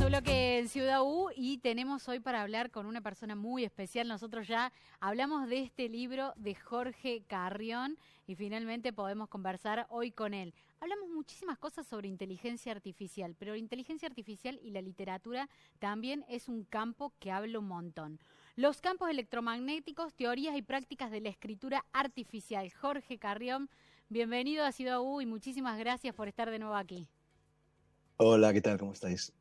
bloque en Ciudad U y tenemos hoy para hablar con una persona muy especial. Nosotros ya hablamos de este libro de Jorge Carrión y finalmente podemos conversar hoy con él. Hablamos muchísimas cosas sobre inteligencia artificial, pero la inteligencia artificial y la literatura también es un campo que habla un montón. Los campos electromagnéticos, teorías y prácticas de la escritura artificial. Jorge Carrión, bienvenido a Ciudad U y muchísimas gracias por estar de nuevo aquí. Hola, ¿qué tal? ¿Cómo estáis?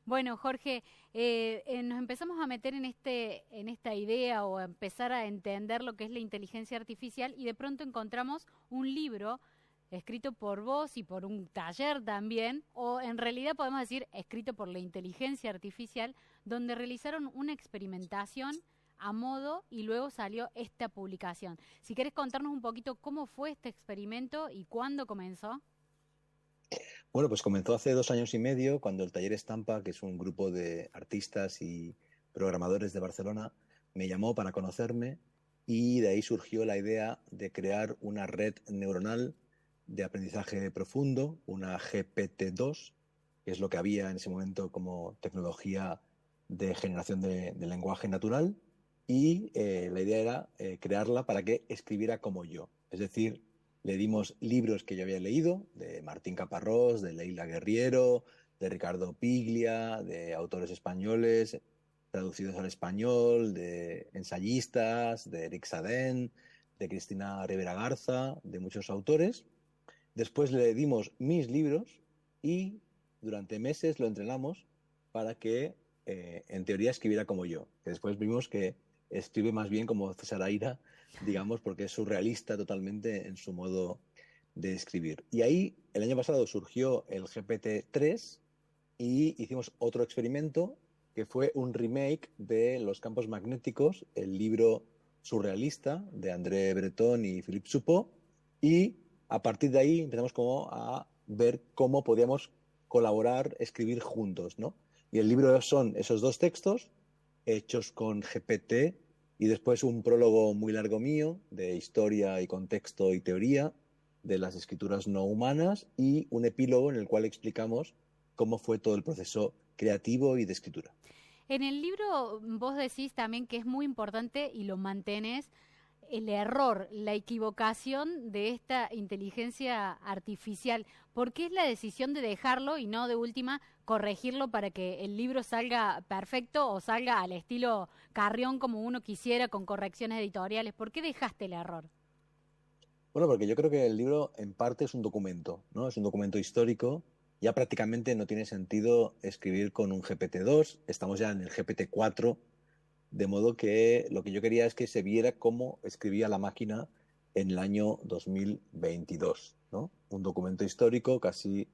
Bueno, Jorge, nos empezamos a meter en esta idea o a empezar a entender lo que es la inteligencia artificial y de pronto encontramos un libro escrito por vos y por un taller también, o en realidad podemos decir escrito por la inteligencia artificial, donde realizaron una experimentación a modo y luego salió esta publicación. Si querés contarnos un poquito cómo fue este experimento y cuándo comenzó. Bueno, pues comenzó hace 2 años y medio cuando el Taller Estampa, que es un grupo de artistas y programadores de Barcelona, me llamó para conocerme y de ahí surgió la idea de crear una red neuronal de aprendizaje profundo, una GPT-2, que es lo que había en ese momento como tecnología de generación de lenguaje natural. Y la idea era crearla para que escribiera como yo. Es decir, le dimos libros que yo había leído, de Martín Caparrós, de Leila Guerriero, de Ricardo Piglia, de autores españoles traducidos al español, de ensayistas, de Eric Sadén, de Cristina Rivera Garza, de muchos autores. Después le dimos mis libros y durante meses lo entrenamos para que, en teoría, escribiera como yo. Que después vimos que escribe más bien como César Aira, digamos, porque es surrealista totalmente en su modo de escribir. Y ahí, el año pasado, surgió el GPT-3 y hicimos otro experimento que fue un remake de Los campos magnéticos, el libro surrealista de André Breton y Philippe Soupault, y a partir de ahí empezamos como a ver cómo podíamos colaborar, escribir juntos, ¿no? Y el libro son esos dos textos hechos con GPT y después un prólogo muy largo mío de historia y contexto y teoría de las escrituras no humanas y un epílogo en el cual explicamos cómo fue todo el proceso creativo y de escritura. En el libro vos decís también que es muy importante y lo mantenés el error, la equivocación de esta inteligencia artificial. ¿Por qué es la decisión de dejarlo y no de última corregirlo para que el libro salga perfecto o salga al estilo Carrión como uno quisiera con correcciones editoriales? ¿Por qué dejaste el error? Bueno, porque yo creo que el libro en parte es un documento, ¿no? Es un documento histórico. Ya prácticamente no tiene sentido escribir con un GPT-2. Estamos ya en el GPT-4, de modo que lo que yo quería es que se viera cómo escribía la máquina en el año 2022, ¿no? Un documento histórico casi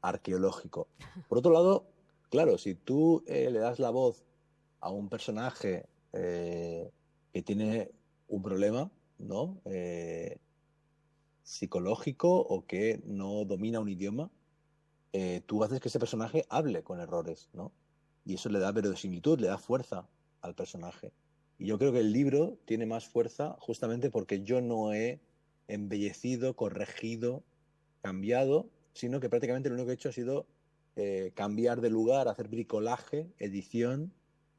arqueológico. Por otro lado, claro, si tú le das la voz a un personaje que tiene un problema, ¿no? Psicológico o que no domina un idioma, tú haces que ese personaje hable con errores, ¿no? Y eso le da verosimilitud, le da fuerza al personaje. Y yo creo que el libro tiene más fuerza justamente porque yo no he embellecido, corregido, cambiado, sino que prácticamente lo único que he hecho ha sido cambiar de lugar, hacer bricolaje, edición,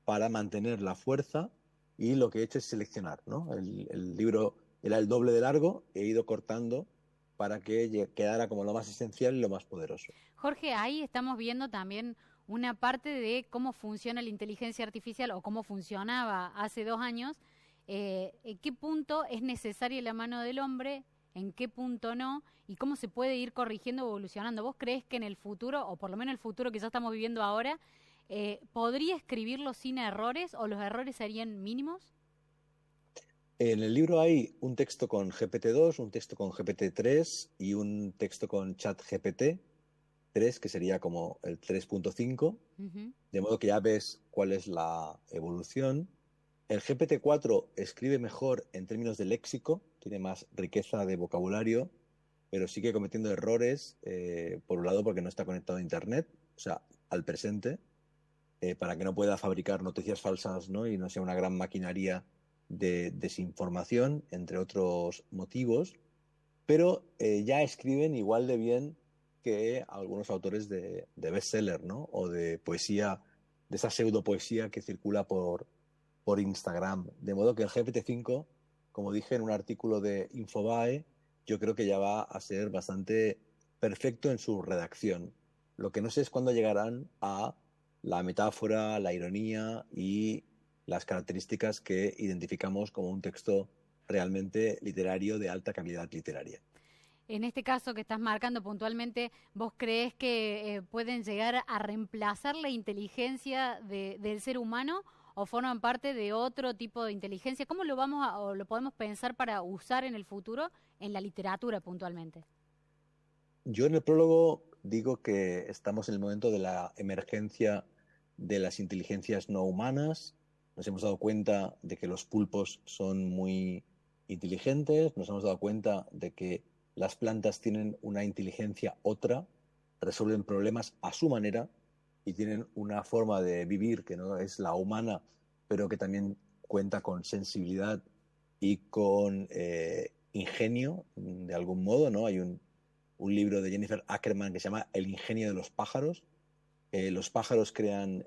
para mantener la fuerza y lo que he hecho es seleccionar, ¿no? El libro era el doble de largo, he ido cortando para que quedara como lo más esencial y lo más poderoso. Jorge, ahí estamos viendo también una parte de cómo funciona la inteligencia artificial o cómo funcionaba hace 2 años, en qué punto es necesaria la mano del hombre, en qué punto no, y cómo se puede ir corrigiendo o evolucionando. ¿Vos creés que en el futuro, o por lo menos el futuro que ya estamos viviendo ahora, podría escribirlo sin errores o los errores serían mínimos? En el libro hay un texto con GPT-2, un texto con GPT-3 y un texto con ChatGPT-3, que sería como el 3.5, Ujú. de modo que ya ves cuál es la evolución. El GPT-4 escribe mejor en términos de léxico, tiene más riqueza de vocabulario, pero sigue cometiendo errores, por un lado porque no está conectado a Internet, o sea, al presente, para que no pueda fabricar noticias falsas, ¿no? Y no sea una gran maquinaria de desinformación, entre otros motivos, pero ya escriben igual de bien que algunos autores de bestseller, ¿no? O de poesía esa pseudopoesía que circula por Instagram. De modo que el GPT-5, como dije en un artículo de Infobae, yo creo que ya va a ser bastante perfecto en su redacción. Lo que no sé es cuándo llegarán a la metáfora, la ironía y las características que identificamos como un texto realmente literario de alta calidad literaria. En este caso que estás marcando puntualmente, ¿vos creés que pueden llegar a reemplazar la inteligencia del ser humano o forman parte de otro tipo de inteligencia? ¿Cómo lo vamos o lo podemos pensar para usar en el futuro en la literatura puntualmente? Yo en el prólogo digo que estamos en el momento de la emergencia de las inteligencias no humanas. Nos hemos dado cuenta de que los pulpos son muy inteligentes, nos hemos dado cuenta de que las plantas tienen una inteligencia otra, resuelven problemas a su manera y tienen una forma de vivir que no es la humana, pero que también cuenta con sensibilidad y con ingenio, de algún modo, ¿no? Hay un libro de Jennifer Ackerman que se llama El ingenio de los pájaros. Los pájaros crean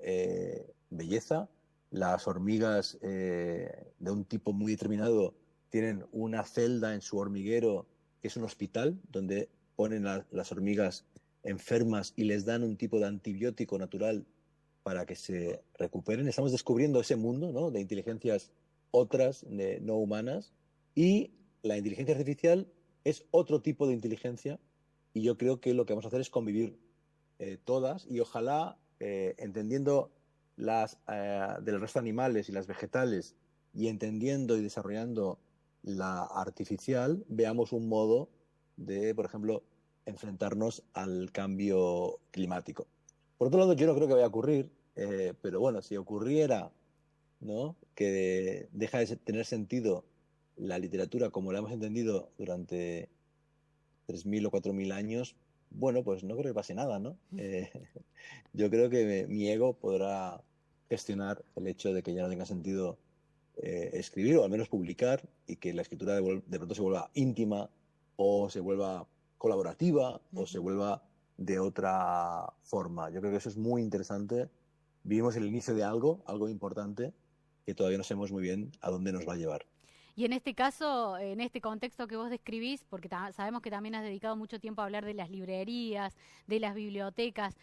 belleza, las hormigas de un tipo muy determinado tienen una celda en su hormiguero que es un hospital donde ponen las hormigas enfermas y les dan un tipo de antibiótico natural para que se recuperen. Estamos descubriendo ese mundo, ¿no?, de inteligencias otras, no humanas, y la inteligencia artificial es otro tipo de inteligencia y yo creo que lo que vamos a hacer es convivir todas y ojalá entendiendo las del resto de animales y las vegetales y entendiendo y desarrollando la artificial, veamos un modo de, por ejemplo, enfrentarnos al cambio climático. Por otro lado, yo no creo que vaya a ocurrir, pero bueno, si ocurriera, ¿no?, que deja de tener sentido la literatura como la hemos entendido durante 3.000 o 4.000 años, bueno, pues no creo que pase nada, ¿no? Yo creo que mi ego podrá gestionar el hecho de que ya no tenga sentido escribir o al menos publicar y que la escritura de pronto se vuelva íntima o se vuelva colaborativa o se vuelva de otra forma. Yo creo que eso es muy interesante. Vivimos el inicio de algo importante que todavía no sabemos muy bien a dónde nos va a llevar. Y en este caso, en este contexto que vos describís, porque sabemos que también has dedicado mucho tiempo a hablar de las librerías, de las bibliotecas,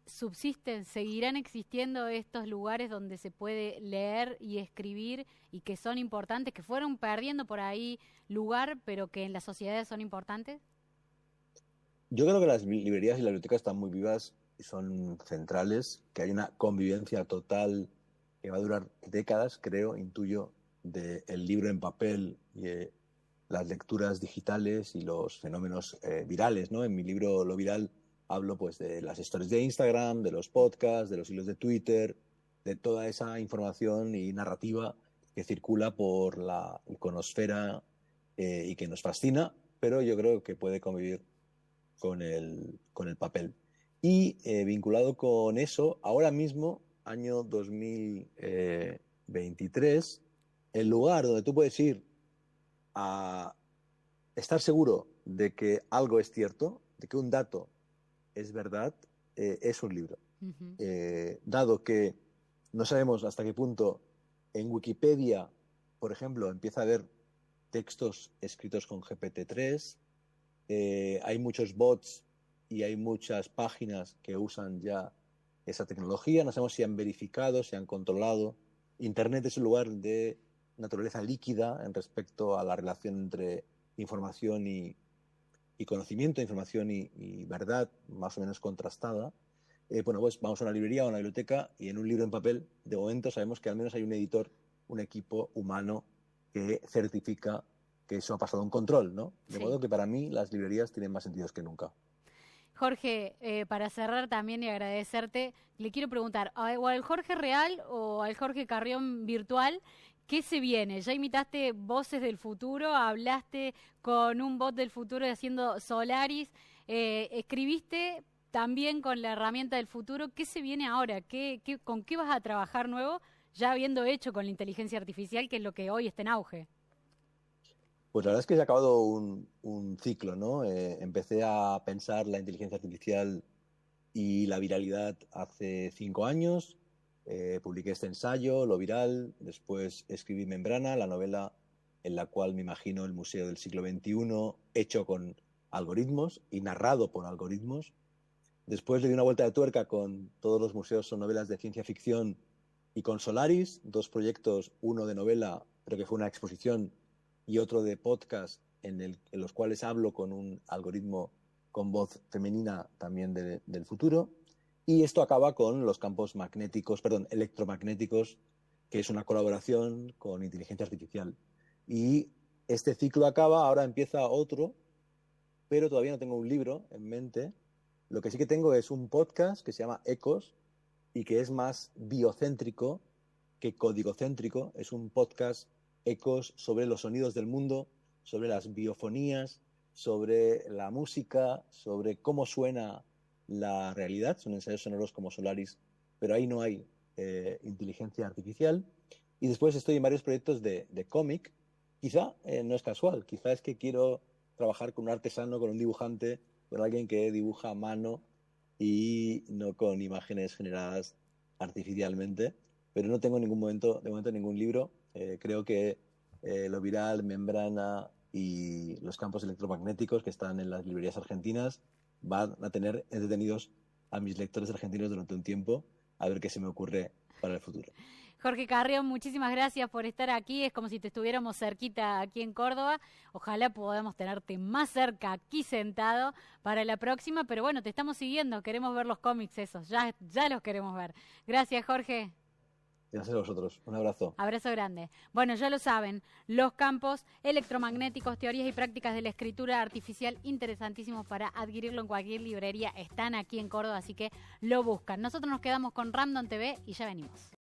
¿subsisten, seguirán existiendo estos lugares donde se puede leer y escribir y que son importantes, que fueron perdiendo por ahí lugar, pero que en las sociedades son importantes? Yo creo que las librerías y las bibliotecas están muy vivas y son centrales, que hay una convivencia total que va a durar décadas, creo, intuyo, del libro en papel y las lecturas digitales y los fenómenos virales, ¿no? En mi libro Lo Viral hablo pues de las stories de Instagram, de los podcasts, de los hilos de Twitter, de toda esa información y narrativa que circula por la iconosfera y que nos fascina, pero yo creo que puede convivir con el papel. Y vinculado con eso, ahora mismo, año 2023, el lugar donde tú puedes ir a estar seguro de que algo es cierto, de que un dato es verdad, es un libro. Ujú. Dado que no sabemos hasta qué punto en Wikipedia, por ejemplo, empieza a haber textos escritos con GPT-3, hay muchos bots y hay muchas páginas que usan ya esa tecnología. No sabemos si han verificado, si han controlado. Internet es un lugar de naturaleza líquida en respecto a la relación entre información y conocimiento, información y verdad, más o menos contrastada. Bueno, pues vamos a una librería o a una biblioteca y en un libro en papel, de momento sabemos que al menos hay un editor, un equipo humano que certifica que eso ha pasado un control, ¿no? De Sí. modo que para mí las librerías tienen más sentidos que nunca. Jorge, para cerrar también y agradecerte, le quiero preguntar, o al Jorge real o al Jorge Carrión virtual, ¿qué se viene? ¿Ya imitaste voces del futuro? ¿Hablaste con un bot del futuro haciendo Solaris? ¿Escribiste también con la herramienta del futuro? ¿Qué se viene ahora? ¿Con qué vas a trabajar nuevo, ya habiendo hecho con la inteligencia artificial, que es lo que hoy está en auge? Pues la verdad es que se ha acabado un ciclo, ¿no? Empecé a pensar la inteligencia artificial y la viralidad hace 5 años. publiqué este ensayo, Lo Viral, después escribí Membrana, la novela en la cual me imagino el museo del siglo XXI hecho con algoritmos y narrado por algoritmos. Después le di una vuelta de tuerca con Todos los museos son novelas de ciencia ficción y con Solaris, dos proyectos, uno de novela, pero que fue una exposición, y otro de podcast en los cuales hablo con un algoritmo con voz femenina también del futuro. Y esto acaba con los campos electromagnéticos, que es una colaboración con inteligencia artificial. Y este ciclo acaba, ahora empieza otro, pero todavía no tengo un libro en mente. Lo que sí que tengo es un podcast que se llama Ecos y que es más biocéntrico que códigocéntrico. Es un podcast Ecos sobre los sonidos del mundo, sobre las biofonías, sobre la música, sobre cómo suena la realidad. Son ensayos sonoros como Solaris, pero ahí no hay inteligencia artificial. Y después estoy en varios proyectos de cómic. Quizá no es casual, quizá es que quiero trabajar con un artesano, con un dibujante, con alguien que dibuja a mano y no con imágenes generadas artificialmente. Pero no tengo de momento ningún libro. Creo que Lo Viral, Membrana y los campos electromagnéticos que están en las librerías argentinas van a tener entretenidos a mis lectores argentinos durante un tiempo, a ver qué se me ocurre para el futuro. Jorge Carrión, muchísimas gracias por estar aquí. Es como si te estuviéramos cerquita aquí en Córdoba. Ojalá podamos tenerte más cerca aquí sentado para la próxima. Pero bueno, te estamos siguiendo. Queremos ver los cómics esos. Ya los queremos ver. Gracias, Jorge. Gracias a vosotros. Un abrazo. Abrazo grande. Bueno, ya lo saben, los campos electromagnéticos, teorías y prácticas de la escritura artificial, interesantísimos para adquirirlo en cualquier librería. Están aquí en Córdoba, así que lo buscan. Nosotros nos quedamos con Random TV y ya venimos.